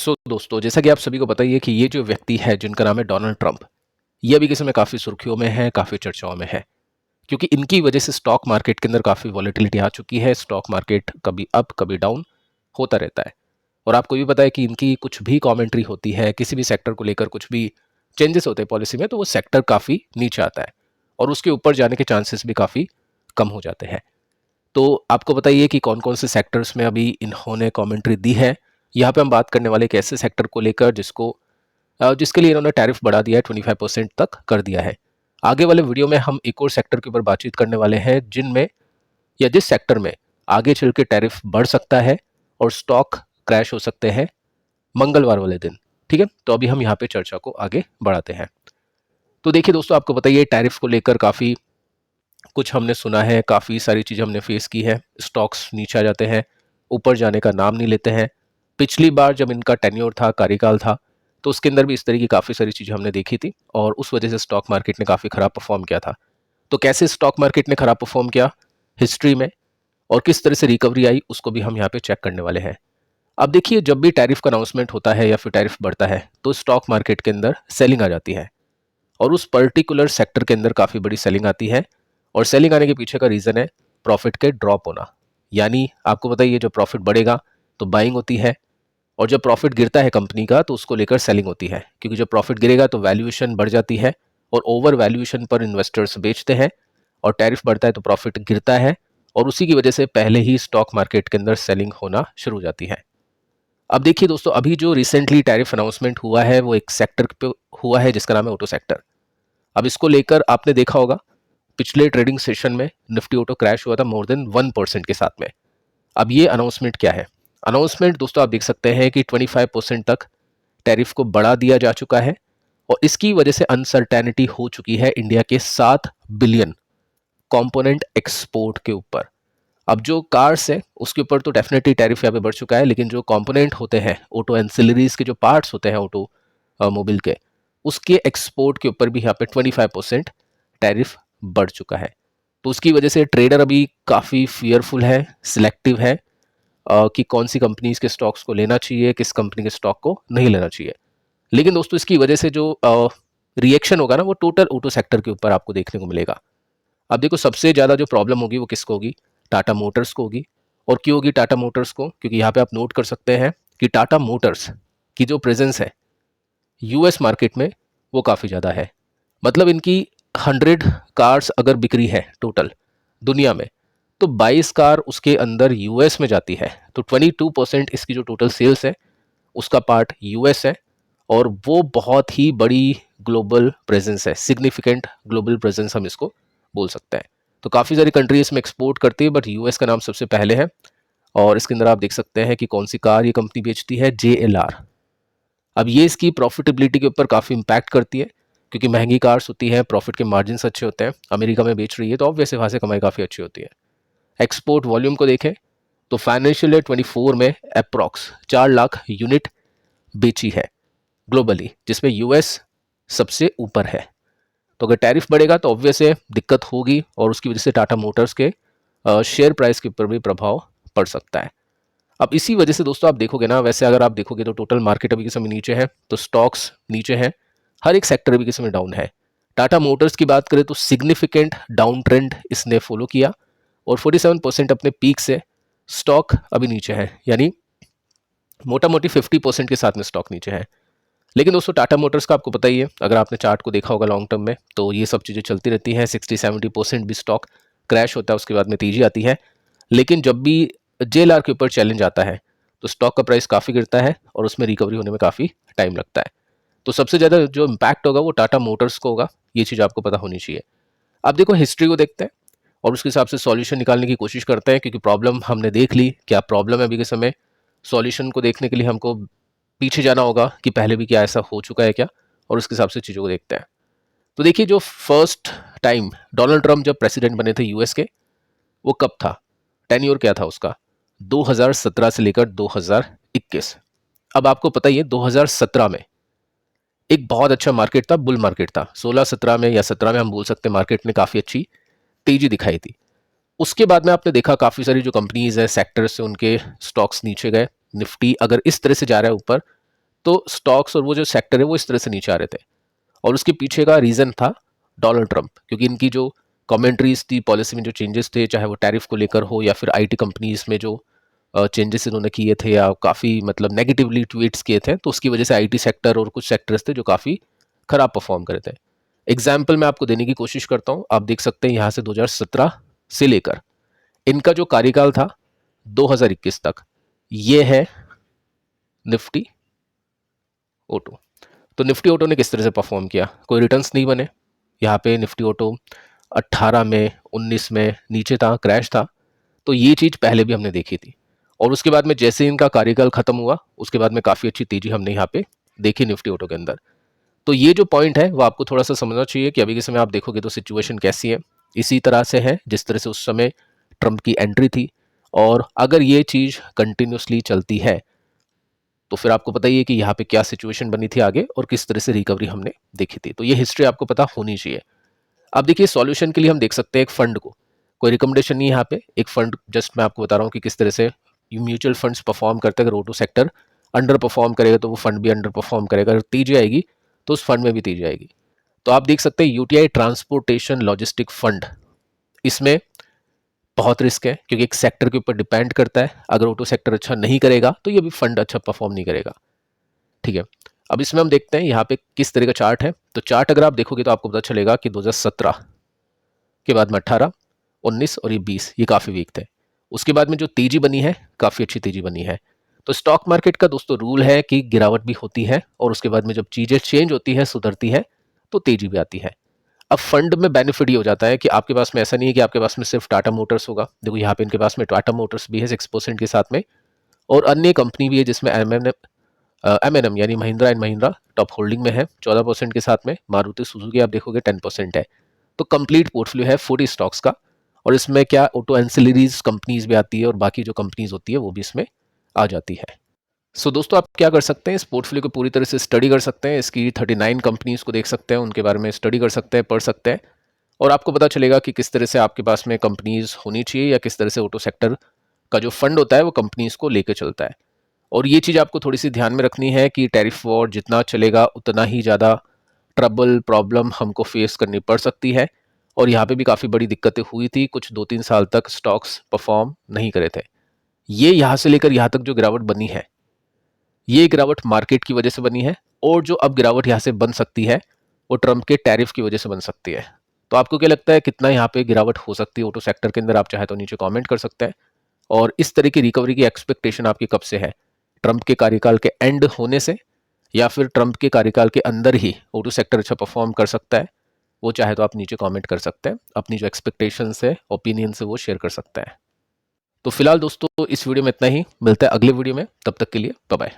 दोस्तों, जैसा कि आप सभी को पता ही है कि ये जो व्यक्ति है जिनका नाम है डोनाल्ड ट्रंप, ये अभी के समय काफ़ी सुर्खियों में है, काफ़ी चर्चाओं में है, क्योंकि इनकी वजह से स्टॉक मार्केट के अंदर काफ़ी वॉलेटिलिटी आ चुकी है। स्टॉक मार्केट कभी अप कभी डाउन होता रहता है। और आपको भी पता है कि इनकी कुछ भी कॉमेंट्री होती है, किसी भी सेक्टर को लेकर कुछ भी चेंजेस होते हैं पॉलिसी में, तो वो सेक्टर काफ़ी नीचे आता है और उसके ऊपर जाने के चांसेस भी काफ़ी कम हो जाते हैं। तो आपको बताइए कि कौन कौन से सेक्टर्स में अभी इन्होंने कमेंट्री दी है। यहाँ पे हम बात करने वाले एक ऐसे सेक्टर को लेकर जिसके लिए इन्होंने टैरिफ बढ़ा दिया है, 25% तक कर दिया है। आगे वाले वीडियो में हम एक और सेक्टर के ऊपर बातचीत करने वाले हैं जिनमें या जिस सेक्टर में आगे चल के टैरिफ बढ़ सकता है और स्टॉक क्रैश हो सकते हैं मंगलवार वाले दिन। ठीक है, तो अभी हम यहाँ पे चर्चा को आगे बढ़ाते हैं। तो देखिए दोस्तों, आपको बताइए टैरिफ को लेकर काफ़ी कुछ हमने सुना है, काफ़ी सारी चीज़ें हमने फेस की है। स्टॉक्स नीचे आ जाते हैं, ऊपर जाने का नाम नहीं लेते हैं। पिछली बार जब इनका टेन्योर था, कार्यकाल था, तो उसके अंदर भी इस तरह की काफ़ी सारी चीज़ें हमने देखी थी और उस वजह से स्टॉक मार्केट ने काफ़ी ख़राब परफॉर्म किया था। तो कैसे स्टॉक मार्केट ने ख़राब परफॉर्म किया हिस्ट्री में और किस तरह से रिकवरी आई, उसको भी हम यहाँ पे चेक करने वाले हैं। अब देखिए, जब भी टैरिफ का अनाउंसमेंट होता है या फिर टैरिफ बढ़ता है तो स्टॉक मार्केट के अंदर सेलिंग आ जाती है और उस पर्टिकुलर सेक्टर के अंदर काफ़ी बड़ी सेलिंग आती है। और सेलिंग आने के पीछे का रीज़न है प्रॉफिट के ड्रॉप होना। यानी आपको बताइए, जब प्रॉफिट बढ़ेगा तो बाइंग होती है और जब प्रॉफिट गिरता है कंपनी का तो उसको लेकर सेलिंग होती है, क्योंकि जब प्रॉफिट गिरेगा तो वैल्यूएशन बढ़ जाती है और ओवर वैल्यूएशन पर इन्वेस्टर्स बेचते हैं और टैरिफ बढ़ता है तो प्रॉफिट गिरता है और उसी की वजह से पहले ही स्टॉक मार्केट के अंदर सेलिंग होना शुरू हो जाती है। अब देखिए दोस्तों, अभी जो रिसेंटली टैरिफ अनाउंसमेंट हुआ है वो एक सेक्टर पे हुआ है जिसका नाम है ऑटो सेक्टर। अब इसको लेकर आपने देखा होगा, पिछले ट्रेडिंग सेशन में निफ्टी ऑटो क्रैश हुआ था मोर देन 1% के साथ में। अब ये अनाउंसमेंट क्या है? अनाउंसमेंट दोस्तों आप देख सकते हैं कि 25% तक टैरिफ को बढ़ा दिया जा चुका है और इसकी वजह से अनसर्टेनिटी हो चुकी है इंडिया के 7 बिलियन कंपोनेंट एक्सपोर्ट के ऊपर। अब जो कार्स है उसके ऊपर तो डेफिनेटली टैरिफ यहाँ पे बढ़ चुका है, लेकिन जो कंपोनेंट होते हैं, ऑटो एंसिलरीज के जो पार्ट्स होते हैं ऑटो मोबाइल के, उसके एक्सपोर्ट के ऊपर भी यहाँ पे 25% टैरिफ बढ़ चुका है। तो उसकी वजह से ट्रेडर अभी काफ़ी फियरफुल है, सिलेक्टिव है कि कौन सी कंपनीज के स्टॉक्स को लेना चाहिए, किस कंपनी के स्टॉक को नहीं लेना चाहिए। लेकिन दोस्तों, इसकी वजह से जो रिएक्शन होगा ना, वो टोटल ऑटो सेक्टर के ऊपर आपको देखने को मिलेगा। अब देखो, सबसे ज़्यादा जो प्रॉब्लम होगी वो किसको होगी? टाटा मोटर्स को होगी। और क्यों होगी टाटा मोटर्स को? क्योंकि यहाँ पे आप नोट कर सकते हैं कि टाटा मोटर्स की जो प्रेजेंस है यूएस मार्केट में वो काफ़ी ज़्यादा है। मतलब इनकी 100 कार्स अगर बिक्री है टोटल दुनिया में, तो 22 कार उसके अंदर यूएस में जाती है। तो 22% इसकी जो टोटल सेल्स है उसका पार्ट यूएस है और वो बहुत ही बड़ी ग्लोबल प्रेजेंस है, सिग्निफिकेंट ग्लोबल प्रेजेंस हम इसको बोल सकते हैं। तो काफ़ी सारी कंट्री इसमें एक्सपोर्ट करती है, बट यूएस का नाम सबसे पहले है। और इसके अंदर आप देख सकते हैं कि कौन सी कार ये कंपनी बेचती है, JLR। अब ये इसकी प्रॉफिटेबिलिटी के ऊपर काफ़ी इंपैक्ट करती है, क्योंकि महंगी कार्स होती हैं, प्रॉफिट के मार्जिन्स अच्छे होते हैं। अमेरिका में बेच रही है तो ऑब्वियसली वहाँ से कमाई काफ़ी अच्छी होती है। एक्सपोर्ट वॉल्यूम को देखें तो फाइनेंशियल ईयर 24 में अप्रॉक्स 4 लाख यूनिट बेची है ग्लोबली, जिसमें यूएस सबसे ऊपर है। तो अगर टैरिफ बढ़ेगा तो ऑब्वियस है दिक्कत होगी और उसकी वजह से टाटा मोटर्स के शेयर प्राइस के ऊपर भी प्रभाव पड़ सकता है। अब इसी वजह से दोस्तों आप देखोगे ना, वैसे अगर आप देखोगे तो टोटल मार्केट अभी के समय नीचे है, तो स्टॉक्स नीचे हैं, हर एक सेक्टर अभी के समय डाउन है। टाटा मोटर्स की बात करें तो सिग्निफिकेंट डाउन ट्रेंड इसने फॉलो किया और 47% अपने पीक से स्टॉक अभी नीचे है, यानी मोटा मोटी 50% के साथ में स्टॉक नीचे है। लेकिन दोस्तों टाटा मोटर्स का आपको पता ही है, अगर आपने चार्ट को देखा होगा लॉन्ग टर्म में, तो ये सब चीज़ें चलती रहती हैं। 60-70% भी स्टॉक क्रैश होता है, उसके बाद में तेजी आती है। लेकिन जब भी JLR के ऊपर चैलेंज आता है तो स्टॉक का प्राइस काफ़ी गिरता है और उसमें रिकवरी होने में काफ़ी टाइम लगता है। तो सबसे ज़्यादा जो इम्पैक्ट होगा वो टाटा मोटर्स को होगा, ये चीज़ आपको पता होनी चाहिए। अब देखो, हिस्ट्री को देखते हैं और उसके हिसाब से सॉल्यूशन निकालने की कोशिश करते हैं, क्योंकि प्रॉब्लम हमने देख ली, क्या प्रॉब्लम है अभी के समय। सॉल्यूशन को देखने के लिए हमको पीछे जाना होगा कि पहले भी क्या ऐसा हो चुका है क्या, और उसके हिसाब से चीज़ों को देखते हैं। तो देखिए, जो फर्स्ट टाइम डोनाल्ड ट्रंप जब प्रेसिडेंट बने थे यूएस के, वो कब था? टेन्योर क्या था उसका? 2017 से लेकर 2021। अब आपको पता ही है 2017 में एक बहुत अच्छा मार्केट था, बुल मार्केट था। 16-17 में या 17 में हम बोल सकते हैं मार्केट ने काफ़ी अच्छी तेजी दिखाई थी। उसके बाद में आपने देखा काफ़ी सारी जो कंपनीज है, सेक्टर्स से उनके स्टॉक्स नीचे गए। निफ्टी अगर इस तरह से जा रहा है ऊपर, तो स्टॉक्स और वो जो सेक्टर है वो इस तरह से नीचे आ रहे थे। और उसके पीछे का रीज़न था डोनाल्ड ट्रंप, क्योंकि इनकी जो कमेंट्रीज थी, पॉलिसी में जो चेंजेस थे, चाहे वो टैरिफ को लेकर हो या फिर आईटी कंपनीज में जो चेंजेस इन्होंने किए थे या काफ़ी मतलब नेगेटिवली ट्वीट्स किए थे, तो उसकी वजह से आईटी सेक्टर और कुछ सेक्टर्स थे जो काफ़ी खराब परफॉर्म करे थे। एग्जाम्पल मैं आपको देने की कोशिश करता हूँ। आप देख सकते हैं यहाँ से 2017 से लेकर इनका जो कार्यकाल था 2021 तक, ये है निफ्टी ऑटो। तो निफ्टी ऑटो ने किस तरह से परफॉर्म किया, कोई रिटर्न्स नहीं बने। यहाँ पे निफ्टी ऑटो 18 में 19 में नीचे था, क्रैश था। तो ये चीज़ पहले भी हमने देखी थी। और उसके बाद में जैसे इनका कार्यकाल खत्म हुआ, उसके बाद में काफ़ी अच्छी तेजी हमने यहाँ पे देखी निफ्टी ऑटो के अंदर। तो ये जो पॉइंट है वो आपको थोड़ा सा समझना चाहिए कि अभी के समय आप देखोगे तो सिचुएशन कैसी है। इसी तरह से है जिस तरह से उस समय ट्रंप की एंट्री थी। और अगर ये चीज़ कंटिन्यूसली चलती है तो फिर आपको पता ही है कि यहाँ पे क्या सिचुएशन बनी थी आगे और किस तरह से रिकवरी हमने देखी थी। तो ये हिस्ट्री आपको पता होनी चाहिए। अब देखिए सॉल्यूशन के लिए हम देख सकते हैं एक फंड को, कोई रिकमेंडेशन नहीं है यहाँ पे, एक फंड जस्ट मैं आपको बता रहा हूँ कि किस तरह से म्यूचुअल फंड्स परफॉर्म करते हैं। अगर ऑटो सेक्टर अंडर परफॉर्म करेगा तो वो फंड भी अंडर परफॉर्म करेगा, अगर तेजी आएगी तो उस फंड में भी तेजी आएगी। तो आप देख सकते हैं यूटीआई ट्रांसपोर्टेशन लॉजिस्टिक फंड, इसमें बहुत रिस्क है क्योंकि एक सेक्टर के ऊपर डिपेंड करता है। अगर ऑटो सेक्टर अच्छा नहीं करेगा तो ये भी फंड अच्छा परफॉर्म नहीं करेगा। ठीक है, अब इसमें हम देखते हैं यहाँ पे किस तरह का चार्ट है। तो चार्ट अगर आप देखोगे तो आपको पता चलेगा कि 2017 के बाद में 18, 19 और ये 20 ये काफ़ी वीक थे। उसके बाद में जो तेजी बनी है काफ़ी अच्छी तेजी बनी है। तो स्टॉक मार्केट का दोस्तों रूल है कि गिरावट भी होती है और उसके बाद में जब चीज़ें चेंज होती है, सुधरती है, तो तेजी भी आती है। अब फंड में बेनिफिट ये हो जाता है कि आपके पास में ऐसा नहीं है कि आपके पास में सिर्फ टाटा मोटर्स होगा। देखो यहाँ पे इनके पास में टाटा मोटर्स भी है 6% के साथ में, और अन्य कंपनी भी है जिसमें एम एन एम यानी Mahindra and Mahindra top holding में है 14% के साथ में। मारुति सुजुकी आप देखोगे 10% है। तो कंप्लीट पोर्टफोलियो है 40 स्टॉक्स का। और इसमें क्या ऑटो एंसिलरीज कंपनीज भी आती है और बाकी जो कंपनीज होती है वो भी इसमें आ जाती है। सो दोस्तों आप क्या कर सकते हैं, इस पोर्टफोलियो को पूरी तरह से स्टडी कर सकते हैं। इसकी 39 कंपनीज को देख सकते हैं, उनके बारे में स्टडी कर सकते हैं, पढ़ सकते हैं, और आपको पता चलेगा कि किस तरह से आपके पास में कंपनीज होनी चाहिए या किस तरह से ऑटो सेक्टर का जो फंड होता है वो कंपनीज को लेकर चलता है। और ये चीज़ आपको थोड़ी सी ध्यान में रखनी है कि टैरिफ वॉर जितना चलेगा उतना ही ज़्यादा ट्रबल प्रॉब्लम हमको फेस करनी पड़ सकती है। और यहाँ पे भी काफ़ी बड़ी दिक्कतें हुई थी, कुछ 2-3 साल तक स्टॉक्स परफॉर्म नहीं करे थे। ये यहाँ से लेकर यहाँ तक जो गिरावट बनी है, ये गिरावट मार्केट की वजह से बनी है, और जो अब गिरावट यहाँ से बन सकती है वो ट्रंप के टैरिफ की वजह से बन सकती है। तो आपको क्या लगता है कितना यहाँ पे गिरावट हो सकती है ऑटो सेक्टर के अंदर? आप चाहे तो नीचे कमेंट कर सकते हैं। और इस तरह की रिकवरी की एक्सपेक्टेशन आपकी कब से है, ट्रंप के कार्यकाल के एंड होने से या फिर ट्रंप के कार्यकाल के अंदर ही ऑटो सेक्टर अच्छा परफॉर्म कर सकता है? वो चाहे तो आप नीचे कमेंट कर सकते हैं, अपनी जो एक्सपेक्टेशंस है, ओपिनियंस है, वो शेयर कर सकते हैं। तो फिलहाल दोस्तों इस वीडियो में इतना ही, मिलता है अगले वीडियो में, तब तक के लिए बाय बाय।